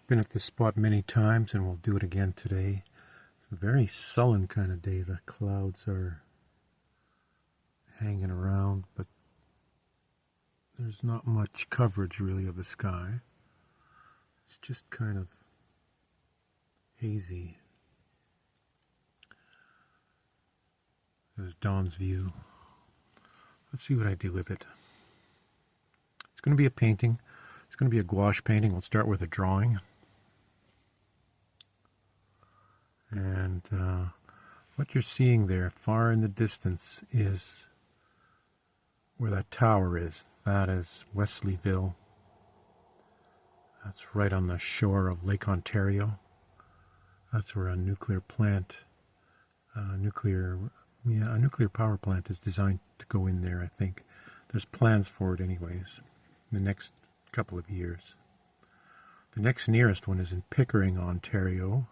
Been at this spot many times and we'll do it again today. It's a very sullen kind of day. The clouds are hanging around, but there's not much coverage really of the sky. It's just kind of hazy. There's dawn's view. Let's see what I do with it. It's going to be a painting. It's going to be a gouache painting. We'll start with a drawing. And what you're seeing there far in the distance is where that tower is. That is Wesleyville. That's right on the shore of Lake Ontario. That's where a nuclear plant, a nuclear power plant is designed to go in there, I think. There's plans for it anyways, in the next couple of years. The next nearest one is in Pickering, Ontario.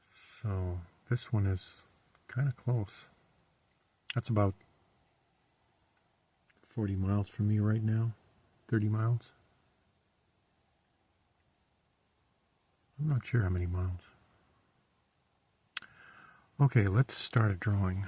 So this one is kind of close. That's about 40 miles from me right now, 30 miles. I'm not sure how many miles. Okay, let's start a drawing.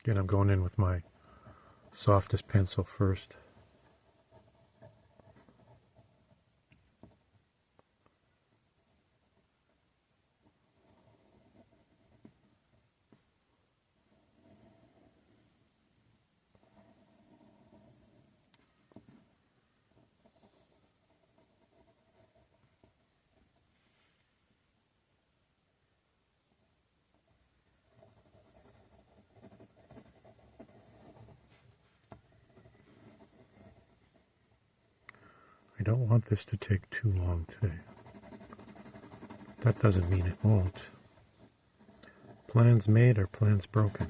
Again, I'm going in with my softest pencil first. I don't want this to take too long today. That doesn't mean it won't. Plans made are plans broken.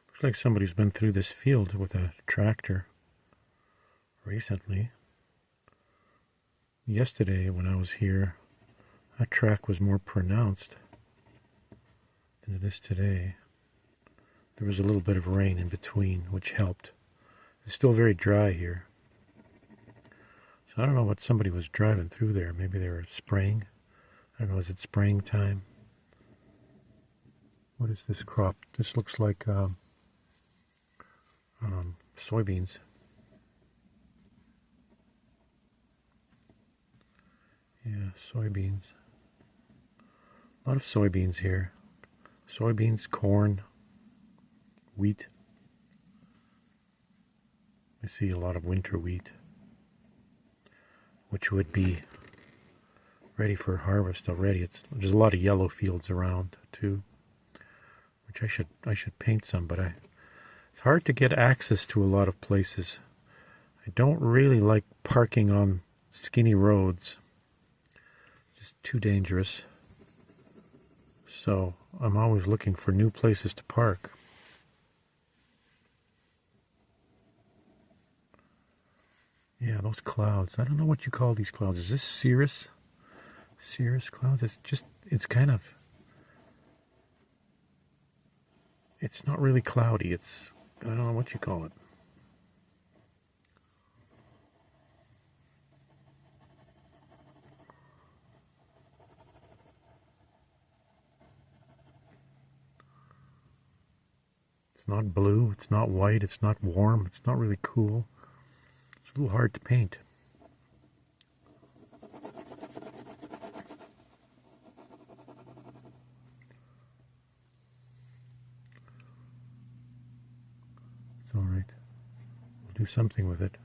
Looks like somebody's been through this field with a tractor recently. Yesterday when I was here, that track was more pronounced than it is today. There was a little bit of rain in between, which helped. It's still very dry here. So I don't know what somebody was driving through there. Maybe they were spraying. I don't know, is it spraying time? What is this crop? This looks like soybeans. Yeah, soybeans. A lot of soybeans here. Soybeans, corn, wheat. I see a lot of winter wheat, which would be ready for harvest already. There's a lot of yellow fields around too, which I should paint some, but it's hard to get access to a lot of places. I don't really like parking on skinny roads. Just too dangerous. So I'm always looking for new places to park. Yeah, those clouds. I don't know what you call these clouds. Is this cirrus? Cirrus clouds? It's kind of... It's not really cloudy. I don't know what you call it. It's not blue, it's not white, it's not warm, it's not really cool. It's a little hard to paint. It's alright. We'll do something with it.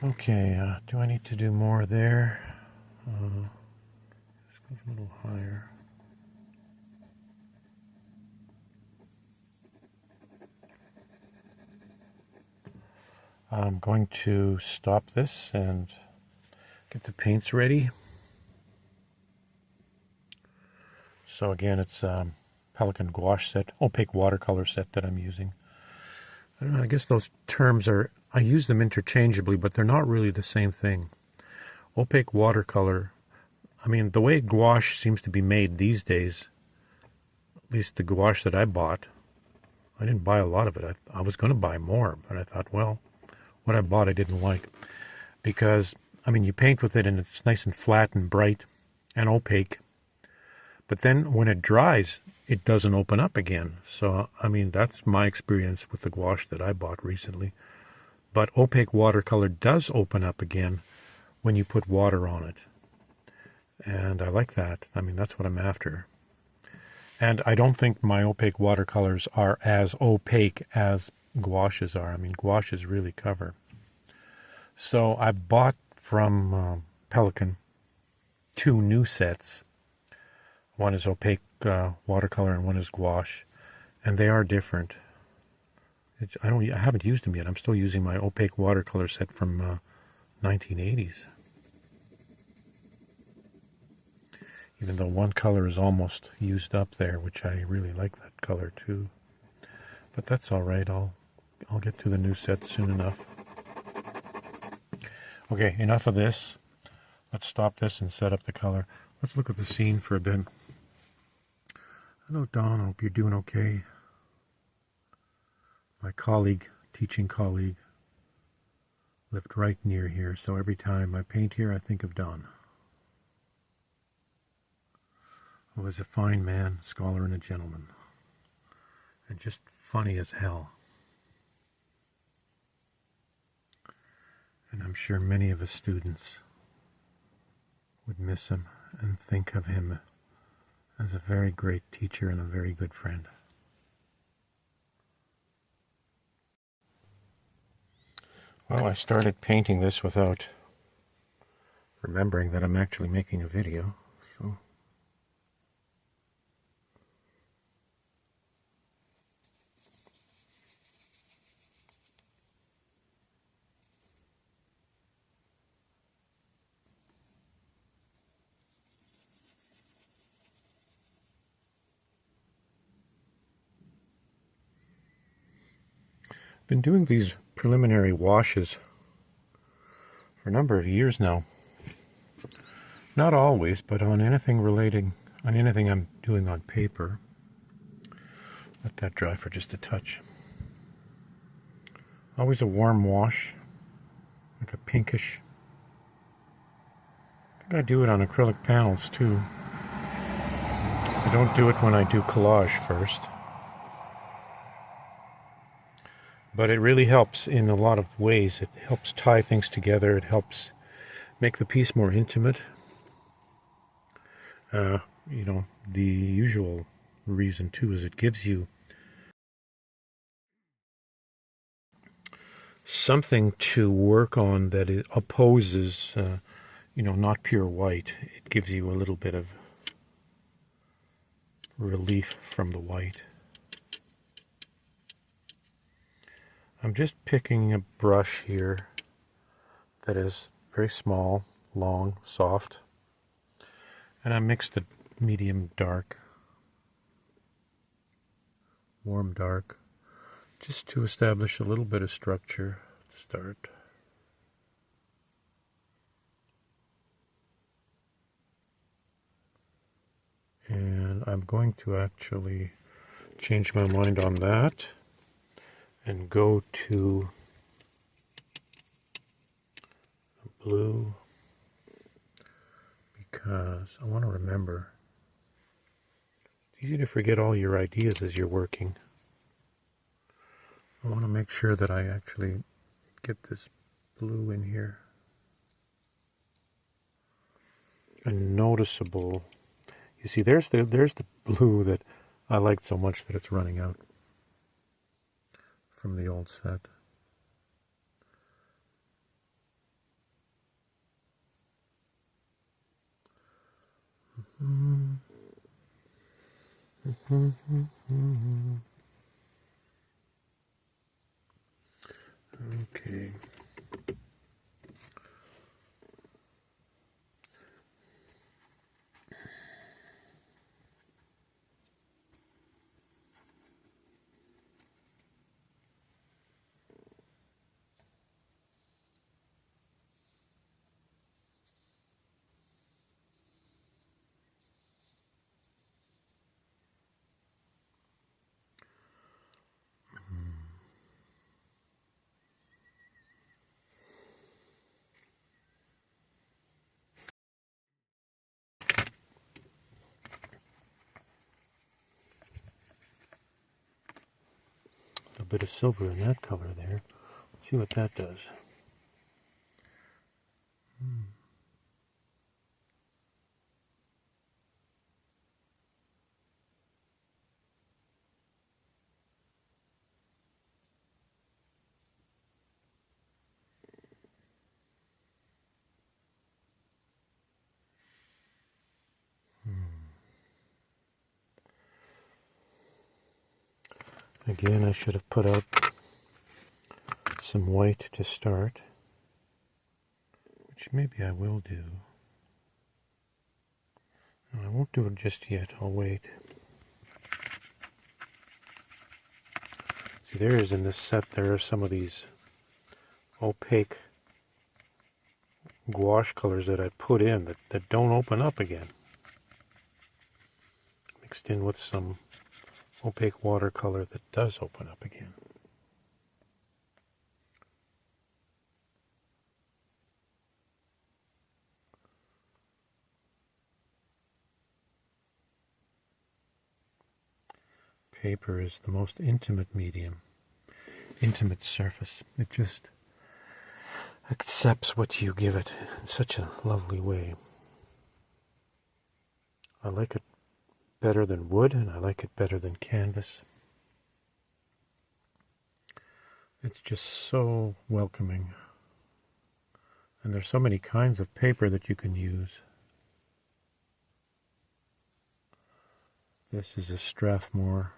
Okay, do I need to do more there? This goes a little higher. I'm going to stop this and get the paints ready. So again, it's Pelican gouache set, opaque watercolor set that I'm using. I don't know, I guess those terms are, I use them interchangeably, but they're not really the same thing. Opaque watercolor, I mean, the way gouache seems to be made these days, at least the gouache that I bought, I didn't buy a lot of it. I was going to buy more, but I thought, well, what I bought I didn't like. Because, I mean, you paint with it and it's nice and flat and bright and opaque. But then when it dries, it doesn't open up again. So, I mean, that's my experience with the gouache that I bought recently. But opaque watercolor does open up again when you put water on it. And I like that. I mean, that's what I'm after. And I don't think my opaque watercolors are as opaque as gouaches are. I mean, gouaches really cover. So I bought from Pelican 2 new sets. One is opaque watercolor and one is gouache, and they are different. I haven't used them yet. I'm still using my opaque watercolor set from 1980s. Even though one color is almost used up there, which I really like that color too. But that's all right. I'll get to the new set soon enough. Okay, enough of this. Let's stop this and set up the color. Let's look at the scene for a bit. Hello, Don. I hope you're doing okay. My colleague, teaching colleague, lived right near here, so every time I paint here, I think of Don. He was a fine man, scholar, and a gentleman, and just funny as hell. And I'm sure many of his students would miss him and think of him as a very great teacher and a very good friend. Well, I started painting this without remembering that I'm actually making a video, so been doing these preliminary washes for a number of years now. Not always, but on anything I'm doing on paper. Let that dry for just a touch. Always a warm wash, like a pinkish. I think I do it on acrylic panels too. I don't do it when I do collage first. But it really helps in a lot of ways. It helps tie things together. It helps make the piece more intimate. You know, the usual reason too is it gives you something to work on that it opposes, you know, not pure white. It gives you a little bit of relief from the white. I'm just picking a brush here that is very small, long, soft, and I mixed it medium dark, warm dark, just to establish a little bit of structure to start. And I'm going to actually change my mind on that and go to blue, because I want to remember Easy to forget all your ideas as you're working. I want to make sure that I actually get this blue in here. A noticeable. You see, there's the blue that I liked so much that it's running out from the old set. Okay. A bit of silver in that color there. Let's see what that does. Again, I should have put out some white to start, which maybe I will do. No, I won't do it just yet. I'll wait. See, there is in this set, there are some of these opaque gouache colors that I put in that don't open up again. Mixed in with some opaque watercolor that does open up again. Paper is the most intimate medium, intimate surface. It just accepts what you give it in such a lovely way. I like it better than wood, and I like it better than canvas. It's just so welcoming. And there's so many kinds of paper that you can use. This is a Strathmore,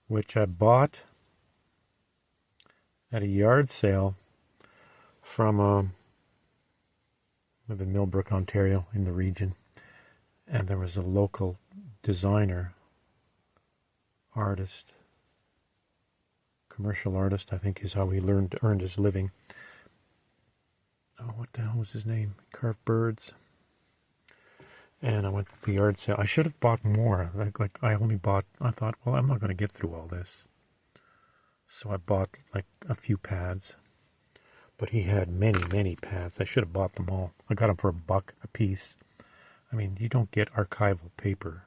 which I bought at a yard sale from live in Millbrook, Ontario, in the region. And there was a local designer, artist, commercial artist, I think is how he earned his living. Oh, what the hell was his name? Carved birds. And I went to the yard sale. I should have bought more. Like I thought, well, I'm not going to get through all this. So I bought like a few pads. But he had many, many pads. I should have bought them all. I got them for $1 a piece. I mean, you don't get archival paper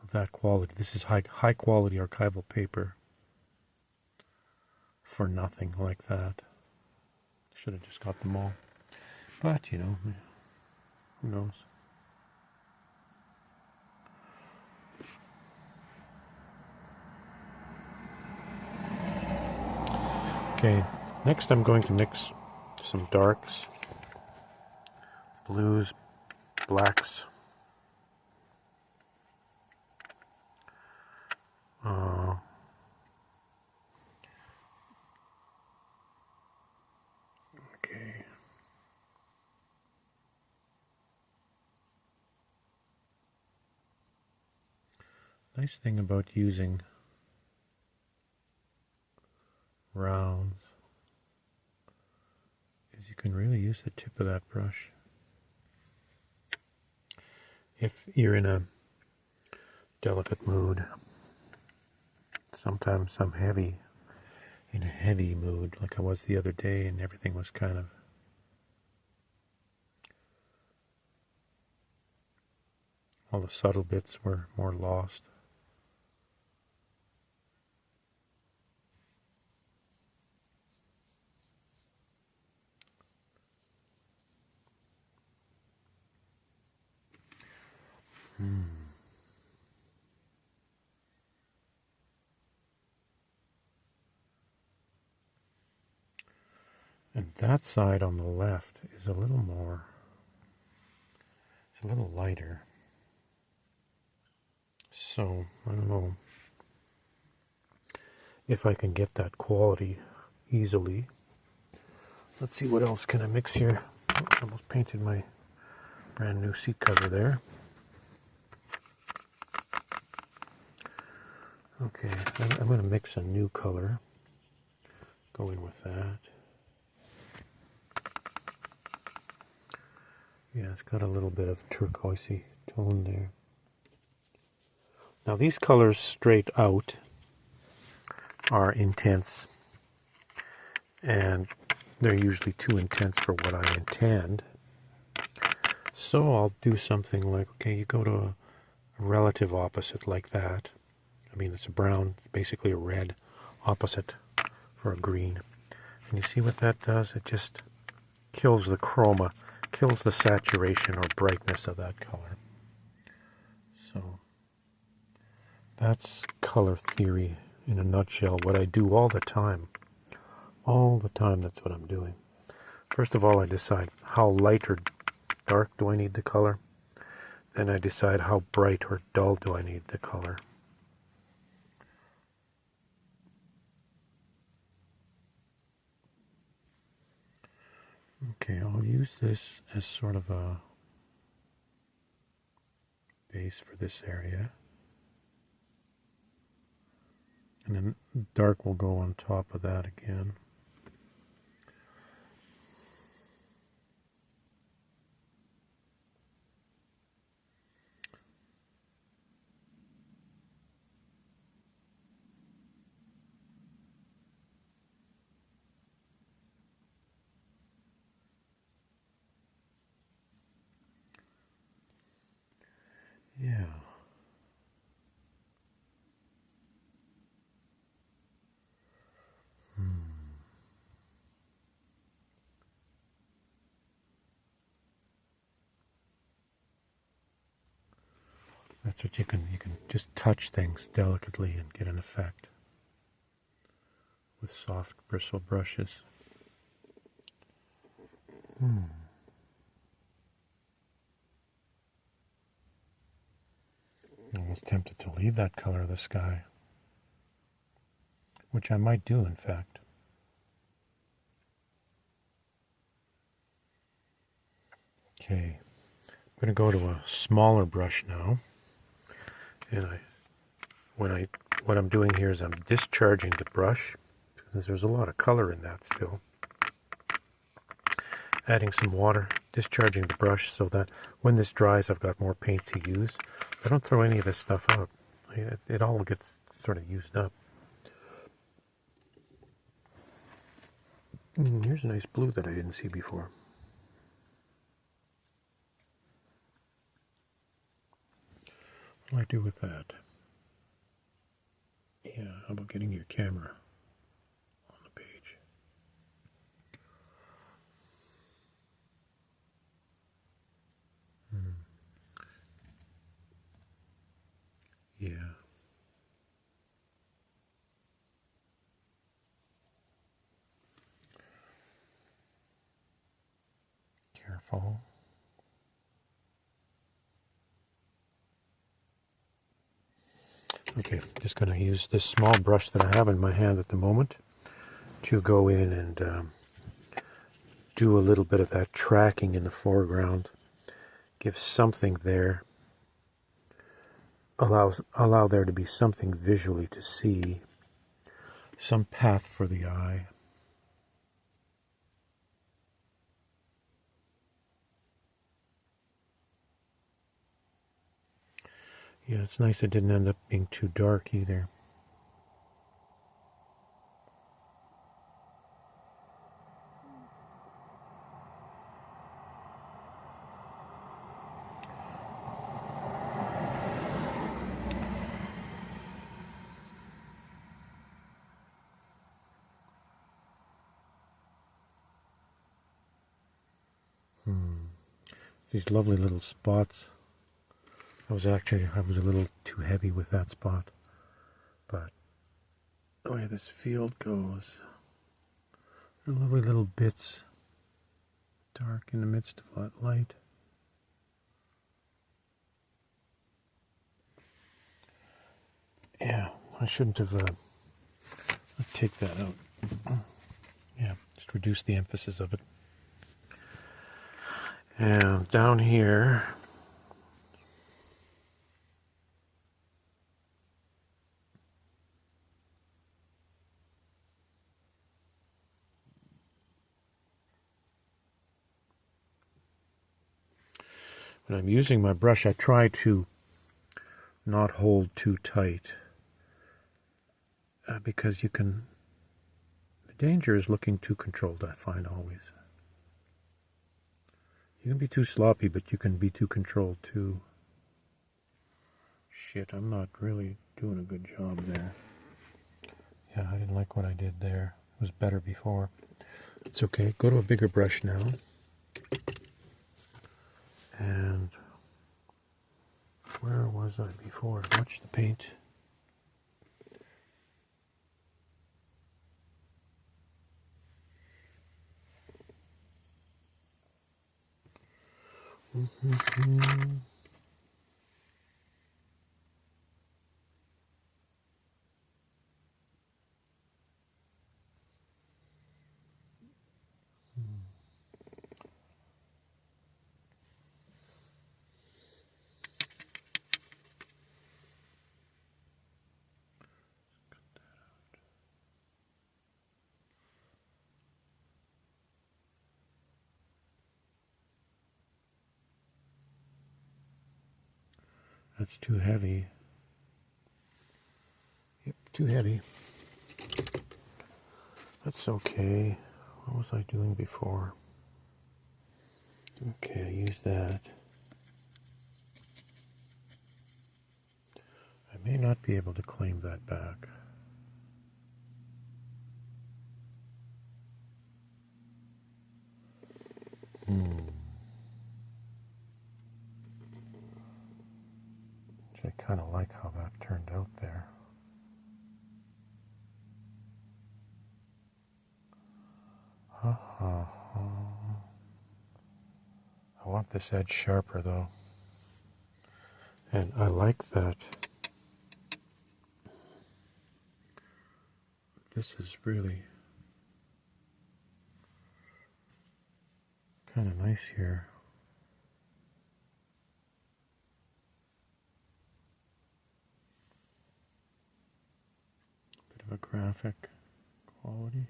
of that quality. This is high quality archival paper for nothing like that. Should have just got them all. But, you know, who knows? Okay, next I'm going to mix some darks, blues, blacks, okay. Nice thing about using rounds is you can really use the tip of that brush. If you're in a delicate mood, sometimes I'm in a heavy mood, like I was the other day, and everything was kind of All the subtle bits were more lost. And that side on the left is a little more, it's a little lighter. So, I don't know if I can get that quality easily. Let's see, what else can I mix here? Oh, I almost painted my brand new seat cover there. Okay, I'm going to mix a new color. Go in with that. Yeah, it's got a little bit of turquoisey tone there. Now these colors straight out are intense, and they're usually too intense for what I intend. So I'll do something like, okay, you go to a relative opposite like that. I mean, it's a brown, basically a red opposite for a green. And you see what that does? It just kills the chroma, kills the saturation or brightness of that color. So that's color theory in a nutshell, what I do all the time. All the time, that's what I'm doing. First of all, I decide how light or dark do I need the color. Then I decide how bright or dull do I need the color. Okay, I'll use this as sort of a base for this area. And then dark will go on top of that again. Yeah. That's what you can just touch things delicately and get an effect with soft bristle brushes. I was tempted to leave that color of the sky, which I might do, in fact. Okay, I'm going to go to a smaller brush now, and what I'm doing here is I'm discharging the brush, because there's a lot of color in that still. Adding some water, discharging the brush so that when this dries I've got more paint to use. I don't throw any of this stuff out. It all gets sort of used up. Here's a nice blue that I didn't see before. What do I do with that? Yeah, how about getting your camera on the page? Yeah. Careful. Okay, just going to use this small brush that I have in my hand at the moment to go in and do a little bit of that tracking in the foreground. Give something there. Allow there to be something visually to see. Some path for the eye. Yeah, it's nice it didn't end up being too dark either. These lovely little spots. I was a little too heavy with that spot, but the way this field goes, they're lovely little bits, dark in the midst of that light. Yeah, I shouldn't have, I'll take that out. Yeah, just reduce the emphasis of it. And down here, when I'm using my brush, I try to not hold too tight, because you can, the danger is looking too controlled, I find always. You can be too sloppy, but you can be too controlled too. Shit, I'm not really doing a good job there. Yeah, I didn't like what I did there. It was better before. It's okay. Go to a bigger brush now. And where was I before? Watch the paint. That's too heavy. Yep, too heavy. That's okay. What was I doing before? Okay, use that. I may not be able to claim that back. I kind of like how that turned out there. I want this edge sharper though. And I like that this is really kind of nice here. Bit of a graphic quality,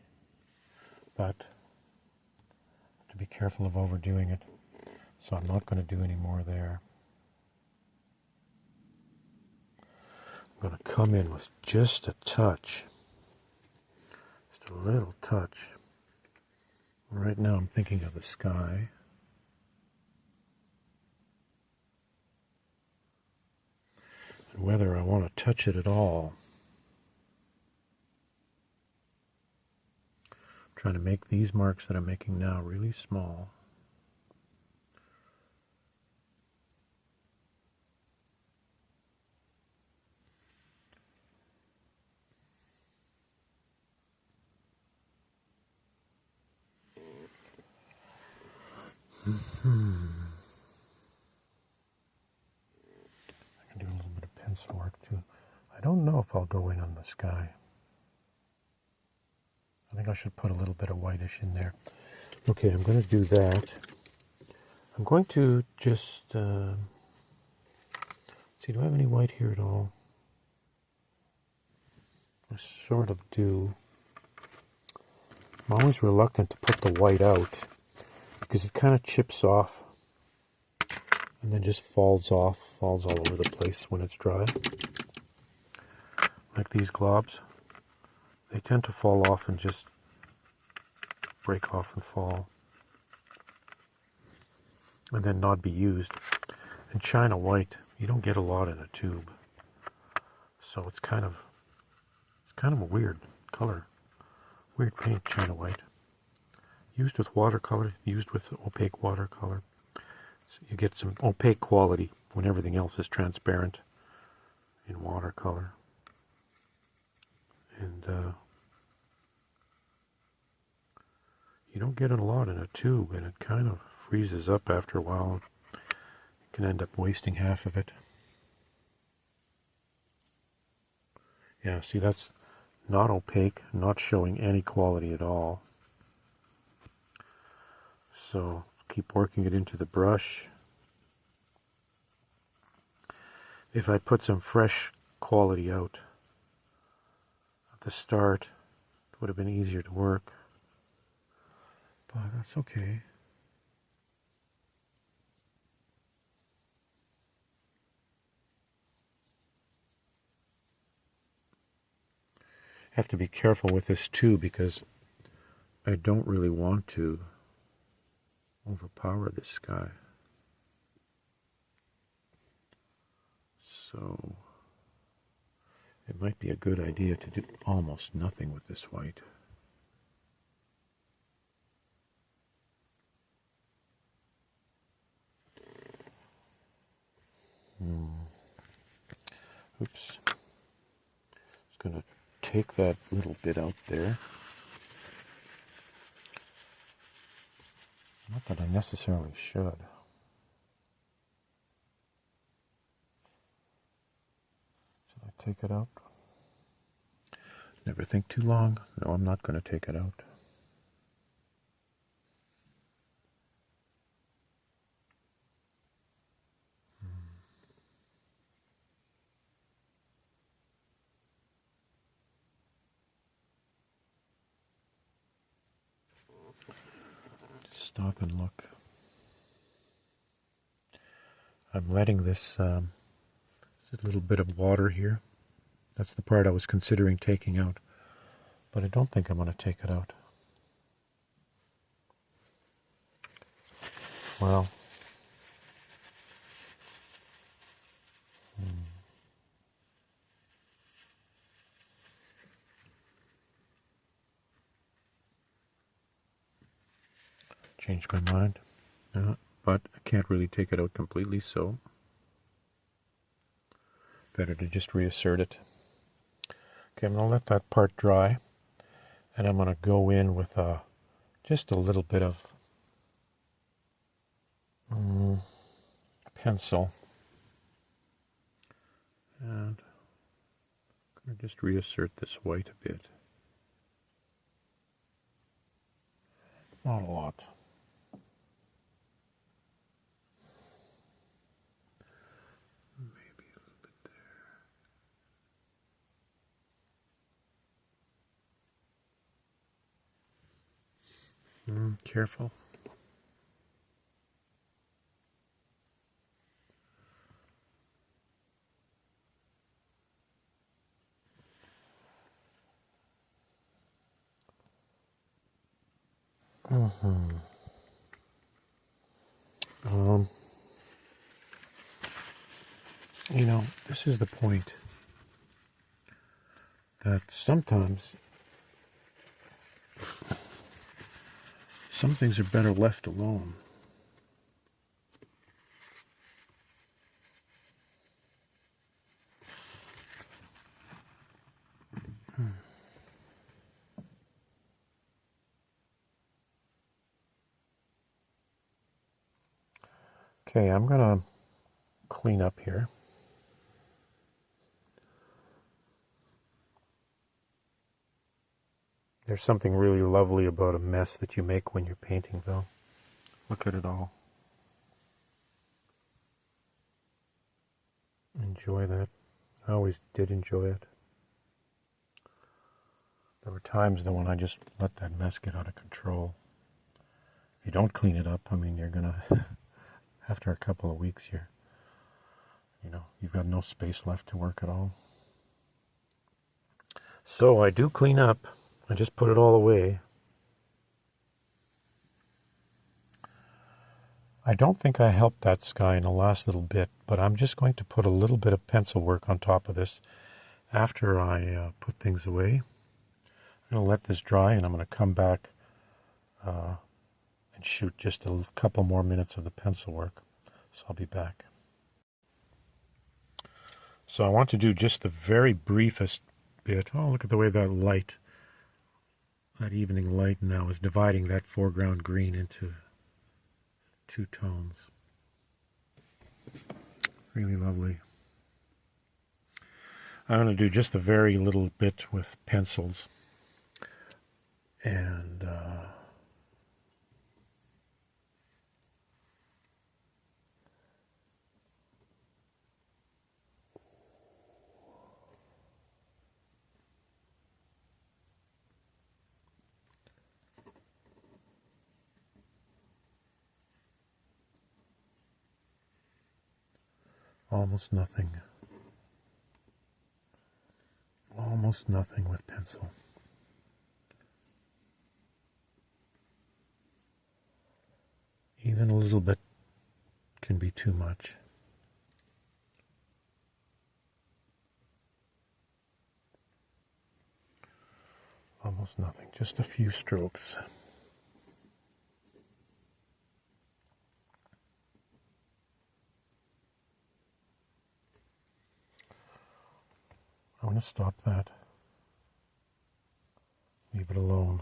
but to be careful of overdoing it, so I'm not going to do any more there. I'm going to come in with just a touch, just a little touch. Right now I'm thinking of the sky. And whether I want to touch it at all. I'm trying to make these marks that I'm making now really small. I can do a little bit of pencil work too. I don't know if I'll go in on the sky. I think I should put a little bit of whitish in there. Okay, I'm going to do that. I'm going to just see, do I have any white here at all? I sort of do. I'm always reluctant to put the white out because it kind of chips off and then just falls all over the place when it's dry. Like these globs, they tend to fall off and just break off and fall and then not be used. And China white, you don't get a lot in a tube, so it's kind of a weird color, weird paint, China white. used with watercolor, used with opaque watercolor. So you get some opaque quality when everything else is transparent in watercolor. And you don't get it a lot in a tube, and it kind of freezes up after a while. You can end up wasting half of it. Yeah, see, that's not opaque, not showing any quality at all. So keep working it into the brush. If I put some fresh quality out at the start, it would have been easier to work. But that's okay. Have to be careful with this too, because I don't really want to overpower this guy. So it might be a good idea to do almost nothing with this white. Oops. Just going to take that little bit out there. Not that I necessarily should. Should I take it out? Never think too long. No, I'm not going to take it out. Just stop and look. I'm letting this, a little bit of water here. That's the part I was considering taking out, but I don't think I'm going to take it out. Well, changed my mind, but I can't really take it out completely, so better to just reassert it. Okay, I'm going to let that part dry, and I'm going to go in with just a little bit of pencil, and I'm going to just reassert this white a bit. Not a lot. Maybe a little bit there. Careful. You know, this is the point that sometimes some things are better left alone. Okay, I'm going to clean up here. There's something really lovely about a mess that you make when you're painting, though. Look at it all. Enjoy that. I always did enjoy it. There were times, though, when I just let that mess get out of control. If you don't clean it up, I mean, you're going to, after a couple of weeks, you've got no space left to work at all. So I do clean up. I just put it all away. I don't think I helped that sky in the last little bit, but I'm just going to put a little bit of pencil work on top of this after I put things away. I'm going to let this dry, and I'm going to come back and shoot just a couple more minutes of the pencil work. So I'll be back. So I want to do just the very briefest bit. Oh, look at the way that light, that evening light now is dividing that foreground green into two tones. Really lovely. I'm going to do just a very little bit with pencils. And almost nothing. Almost nothing with pencil. Even a little bit can be too much. Almost nothing, just a few strokes. I'm going to stop that. Leave it alone.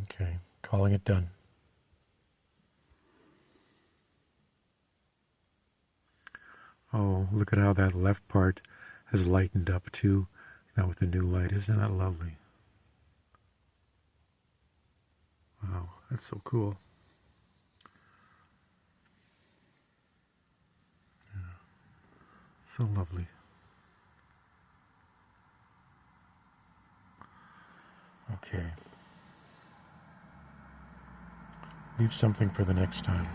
Okay, calling it done. Oh, look at how that left part has lightened up too, now with the new light. Isn't that lovely? Wow, that's so cool. Yeah, so lovely. Okay. Leave something for the next time.